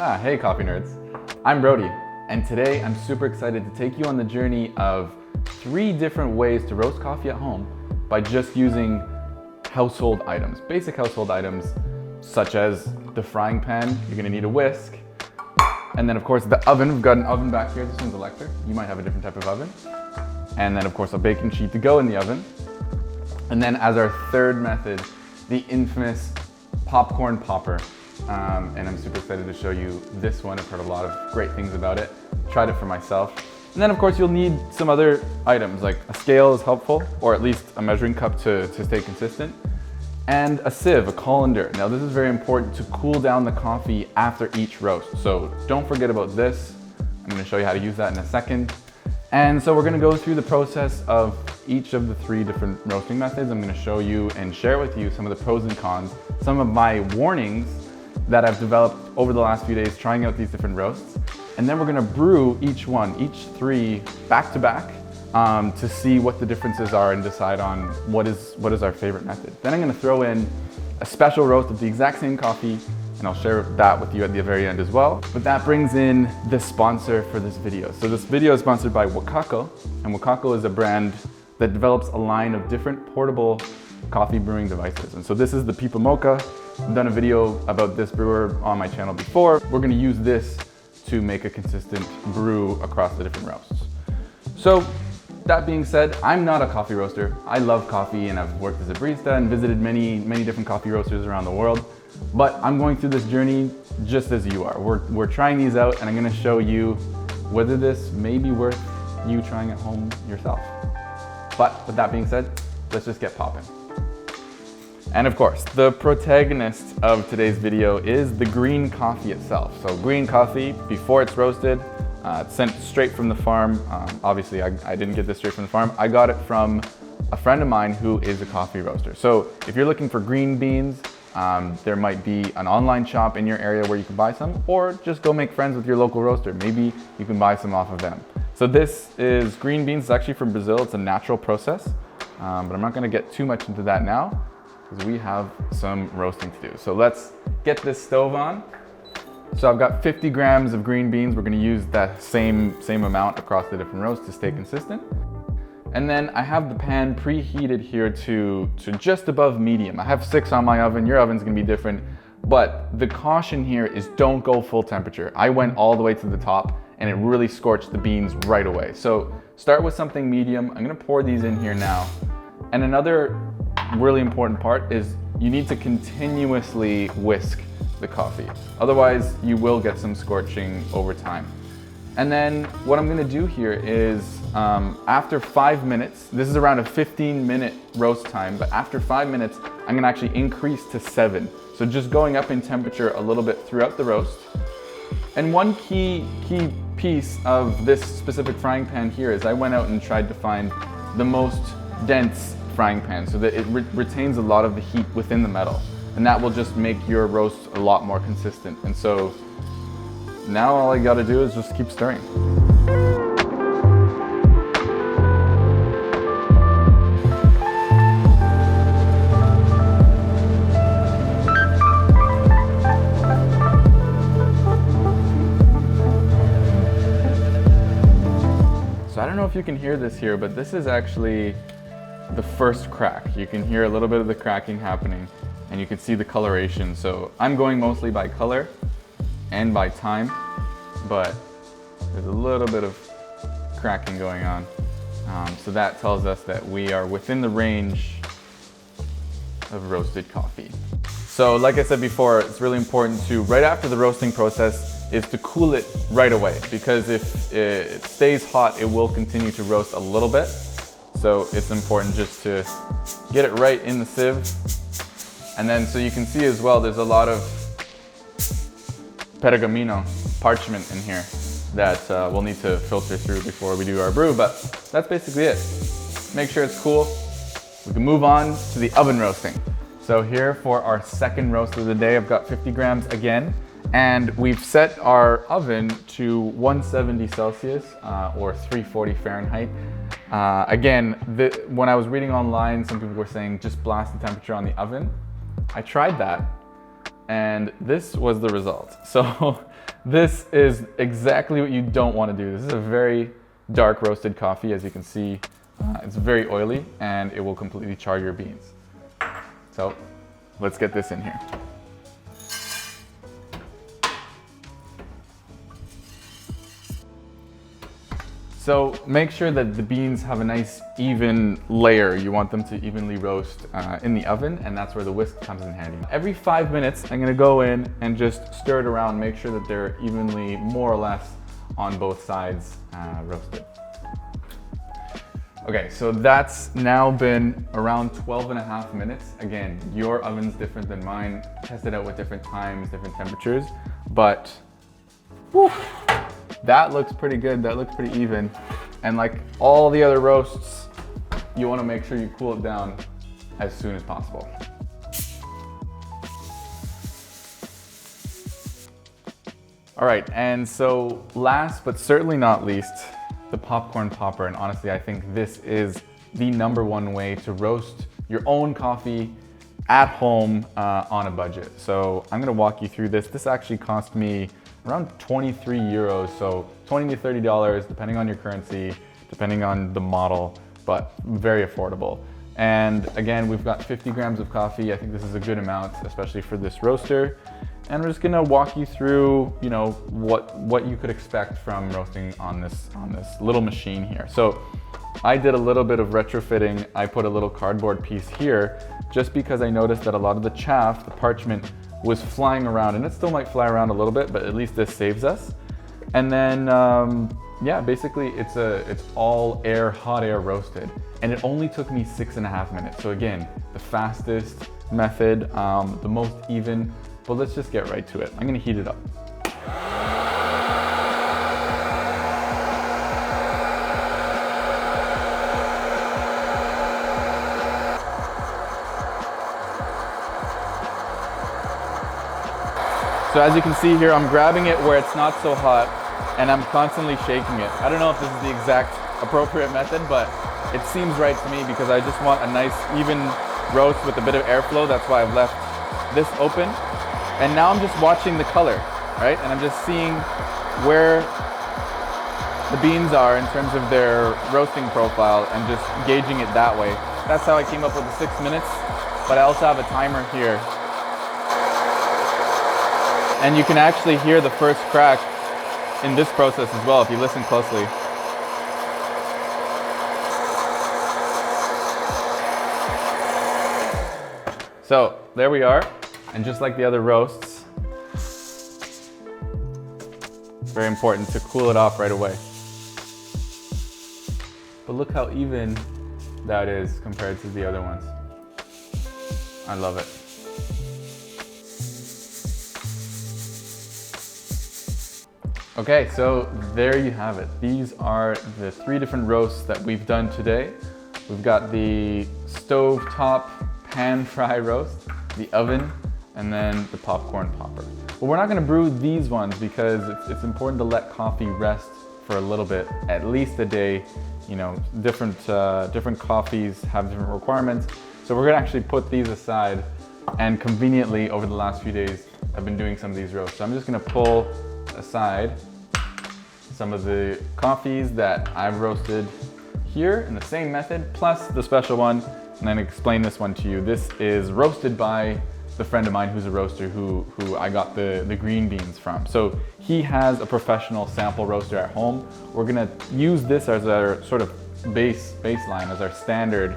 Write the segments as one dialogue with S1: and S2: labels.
S1: Hey coffee nerds. I'm Brodie, and today I'm super excited to take you on the journey of 3 different ways to roast coffee at home by just using household items, basic household items, such as the frying pan. You're gonna need a whisk, and then of course the oven. We've got an oven back here. This one's electric. You might have a different type of oven. And then of course a baking sheet to go in the oven. And then as our third method, the infamous popcorn popper. And I'm super excited to show you this one. I've heard a lot of great things about it. Tried it for myself. And then of course you'll need some other items, like a scale is helpful, or at least a measuring cup to stay consistent. And a sieve, a colander. Now this is very important to cool down the coffee after each roast. So don't forget about this. I'm gonna show you how to use that in a second. And so we're gonna go through the process of each of the 3 different roasting methods. I'm gonna show you and share with you some of the pros and cons, some of my warnings that I've developed over the last few days trying out these different roasts. And then we're gonna brew each 3 back to back to see what the differences are and decide on what is our favorite method. Then I'm gonna throw in a special roast of the exact same coffee, and I'll share that with you at the very end as well. But that brings in the sponsor for this video. So this video is sponsored by Wakako, and Wakako is a brand that develops a line of different portable coffee brewing devices. And so this is the Pipa Mocha. I've done a video about this brewer on my channel before. We're gonna use this to make a consistent brew across the different roasts. So that being said, I'm not a coffee roaster. I love coffee and I've worked as a barista and visited many different coffee roasters around the world. But I'm going through this journey just as you are. We're trying these out, and I'm gonna show you whether this may be worth you trying at home yourself. But with that being said, let's just get popping. And of course, the protagonist of today's video is the green coffee itself. So green coffee, before it's roasted, it's sent straight from the farm. Obviously, I didn't get this straight from the farm. I got it from a friend of mine who is a coffee roaster. So if you're looking for green beans, there might be an online shop in your area where you can buy some, or just go make friends with your local roaster. Maybe you can buy some off of them. So this is green beans. It's actually from Brazil. It's a natural process, but I'm not gonna get too much into that now, because we have some roasting to do. So let's get this stove on. So I've got 50 grams of green beans. We're gonna use that same amount across the different roasts to stay consistent. And then I have the pan preheated here to just above medium. I have 6 on my oven. Your oven's gonna be different. But the caution here is don't go full temperature. I went all the way to the top and it really scorched the beans right away. So start with something medium. I'm gonna pour these in here now. And another really important part is you need to continuously whisk the coffee. Otherwise, you will get some scorching over time. And then what I'm gonna do here is after 5 minutes, this is around a 15-minute roast time, but after 5 minutes, I'm gonna actually increase to 7. So just going up in temperature a little bit throughout the roast. And one key piece of this specific frying pan here is I went out and tried to find the most dense frying pan so that it retains a lot of the heat within the metal, and that will just make your roast a lot more consistent. And so now all I gotta do is just keep stirring. So I don't know if you can hear this here, but this is actually the first crack. You can hear a little bit of the cracking happening, and you can see the coloration. So I'm going mostly by color and by time, but there's a little bit of cracking going on. So that tells us that we are within the range of roasted coffee. So like I said before, it's really important to, right after the roasting process, is to cool it right away, because if it stays hot, it will continue to roast a little bit. So it's important just to get it right in the sieve. And then so you can see as well, there's a lot of pergamino, parchment in here that we'll need to filter through before we do our brew, but that's basically it. Make sure it's cool. We can move on to the oven roasting. So here for our second roast of the day, I've got 50 grams again, and we've set our oven to 170 Celsius or 340 Fahrenheit. Again, when I was reading online, some people were saying just blast the temperature on the oven. I tried that, and this was the result. So This is exactly what you don't want to do. This is a very dark roasted coffee. As you can see, it's very oily and it will completely char your beans. So let's get this in here. So make sure that the beans have a nice even layer. You want them to evenly roast in the oven, and that's where the whisk comes in handy. Every 5 minutes, I'm gonna go in and just stir it around, make sure that they're evenly, more or less, on both sides roasted. Okay, so that's now been around 12.5 minutes. Again, your oven's different than mine. Test it out with different times, different temperatures, but whew, that looks pretty good. That looks pretty even. And like all the other roasts, you want to make sure you cool it down as soon as possible. All right, and so last but certainly not least, the popcorn popper. And honestly, I think this is the #1 way to roast your own coffee at home on a budget. So I'm gonna walk you through this. This actually cost me around 23 euros, so $20 to $30, depending on your currency, depending on the model, but very affordable. And again, we've got 50 grams of coffee. I think this is a good amount, especially for this roaster. And we're just gonna walk you through, you know, what you could expect from roasting on this little machine here. So I did a little bit of retrofitting. I put a little cardboard piece here, just because I noticed that a lot of the chaff, the parchment, was flying around, and it still might fly around a little bit, but at least this saves us. And then, yeah, basically it's all air, hot air roasted. And it only took me 6.5 minutes. So again, the fastest method, the most even, but let's just get right to it. I'm gonna heat it up. So as you can see here, I'm grabbing it where it's not so hot, and I'm constantly shaking it. I don't know if this is the exact appropriate method, but it seems right to me because I just want a nice even roast with a bit of airflow. That's why I've left this open. And now I'm just watching the color, right? And I'm just seeing where the beans are in terms of their roasting profile and just gauging it that way. That's how I came up with the 6 minutes, but I also have a timer here. And you can actually hear the first crack in this process as well if you listen closely. So there we are. And just like the other roasts, very important to cool it off right away. But look how even that is compared to the other ones. I love it. Okay, so there you have it. These are the 3 different roasts that we've done today. We've got the stovetop pan fry roast, the oven, and then the popcorn popper. But we're not gonna brew these ones because it's important to let coffee rest for a little bit, at least a day. You know, different coffees have different requirements. So we're gonna actually put these aside, and conveniently over the last few days, I've been doing some of these roasts. So I'm just gonna pull aside some of the coffees that I've roasted here in the same method, plus the special one, and then explain this one to you. This is roasted by the friend of mine who's a roaster who I got the green beans from. So he has a professional sample roaster at home. We're gonna use this as our sort of baseline, as our standard,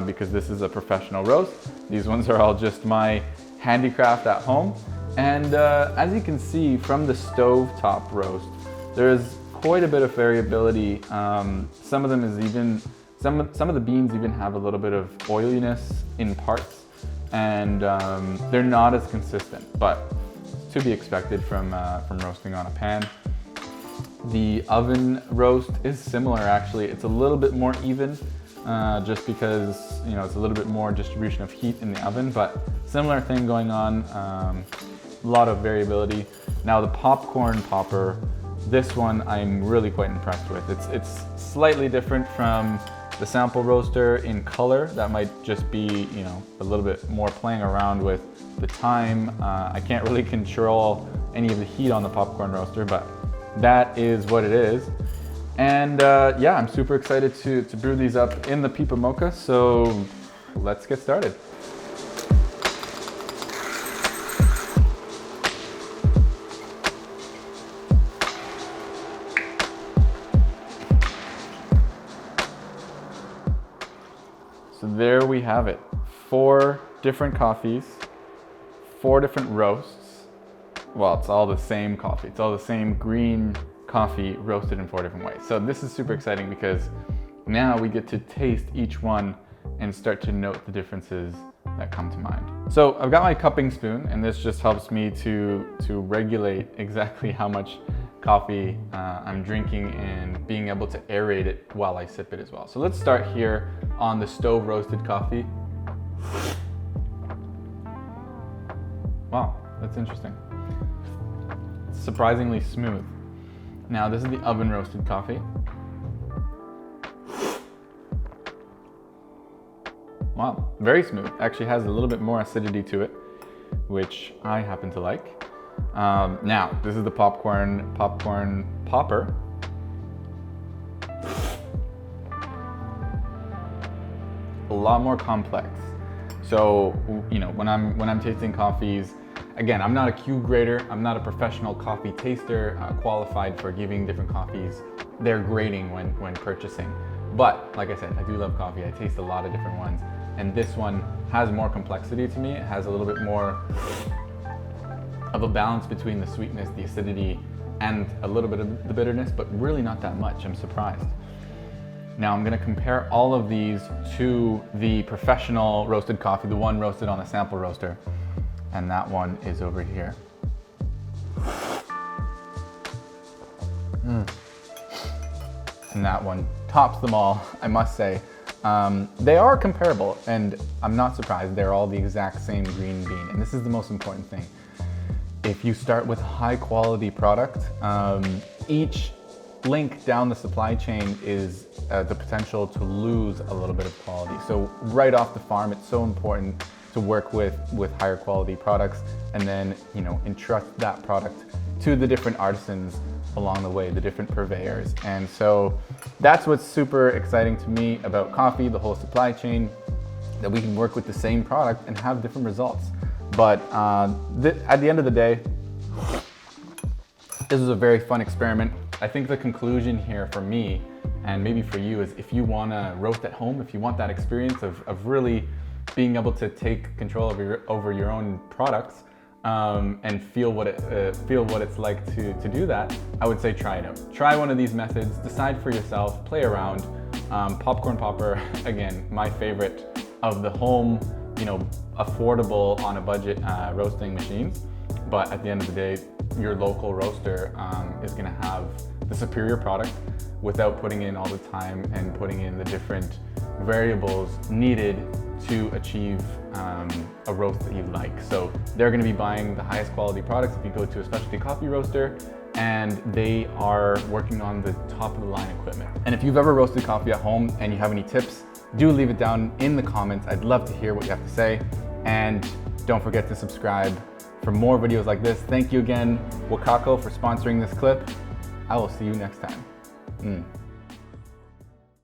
S1: because this is a professional roast. These ones are all just my handicraft at home. And as you can see from the stovetop roast, there's quite a bit of variability. Some of them is even, some of the beans even have a little bit of oiliness in parts, and they're not as consistent, but to be expected from roasting on a pan. The oven roast is similar actually. It's a little bit more even, just because, you know, it's a little bit more distribution of heat in the oven, but similar thing going on. A lot of variability. Now the popcorn popper, this one I'm really quite impressed with. It's slightly different from The sample roaster in color, that might just be, you know, a little bit more playing around with the time. I can't really control any of the heat on the popcorn roaster, but that is what it is. And yeah, I'm super excited to brew these up in the Pipa Mocha, so let's get started. So there we have it. 4 different coffees, 4 different roasts. Well, it's all the same coffee. It's all the same green coffee roasted in 4 different ways. So this is super exciting because now we get to taste each one and start to note the differences that come to mind. So I've got my cupping spoon, and this just helps me to regulate exactly how much coffee I'm drinking and being able to aerate it while I sip it as well. So let's start here on the stove roasted coffee. Wow, that's interesting. It's surprisingly smooth. Now this is the oven roasted coffee. Wow, very smooth. Actually has a little bit more acidity to it, which I happen to like. Now, this is the popcorn popper. A lot more complex. So, you know, when I'm tasting coffees, again, I'm not a cube grader. I'm not a professional coffee taster qualified for giving different coffees their grading when purchasing. But like I said, I do love coffee. I taste a lot of different ones, and this one has more complexity to me. It has a little bit more of a balance between the sweetness, the acidity, and a little bit of the bitterness, but really not that much. I'm surprised. Now I'm gonna compare all of these to the professional roasted coffee, the one roasted on a sample roaster, and that one is over here. And that one tops them all, I must say. They are comparable, and I'm not surprised. They're all the exact same green bean, and this is the most important thing. If you start with high quality product, each link down the supply chain is the potential to lose a little bit of quality. So right off the farm, it's so important to work with higher quality products, and then, you know, entrust that product to the different artisans along the way, the different purveyors. And so that's what's super exciting to me about coffee, the whole supply chain, that we can work with the same product and have different results. But at the end of the day, this was a very fun experiment. I think the conclusion here for me, and maybe for you, is if you want to roast at home, if you want that experience of really being able to take control over your own products and feel what it's like to do that, I would say try it out. Try one of these methods, decide for yourself, play around. Popcorn popper, again, my favorite of the home, you know, affordable on a budget roasting machines. But at the end of the day, your local roaster is gonna have the superior product without putting in all the time and putting in the different variables needed to achieve a roast that you like. So they're gonna be buying the highest quality products if you go to a specialty coffee roaster, and they are working on the top of the line equipment. And if you've ever roasted coffee at home and you have any tips, do leave it down in the comments. I'd love to hear what you have to say. And don't forget to subscribe for more videos like this. Thank you again, Wakako, for sponsoring this clip. I will see you next time.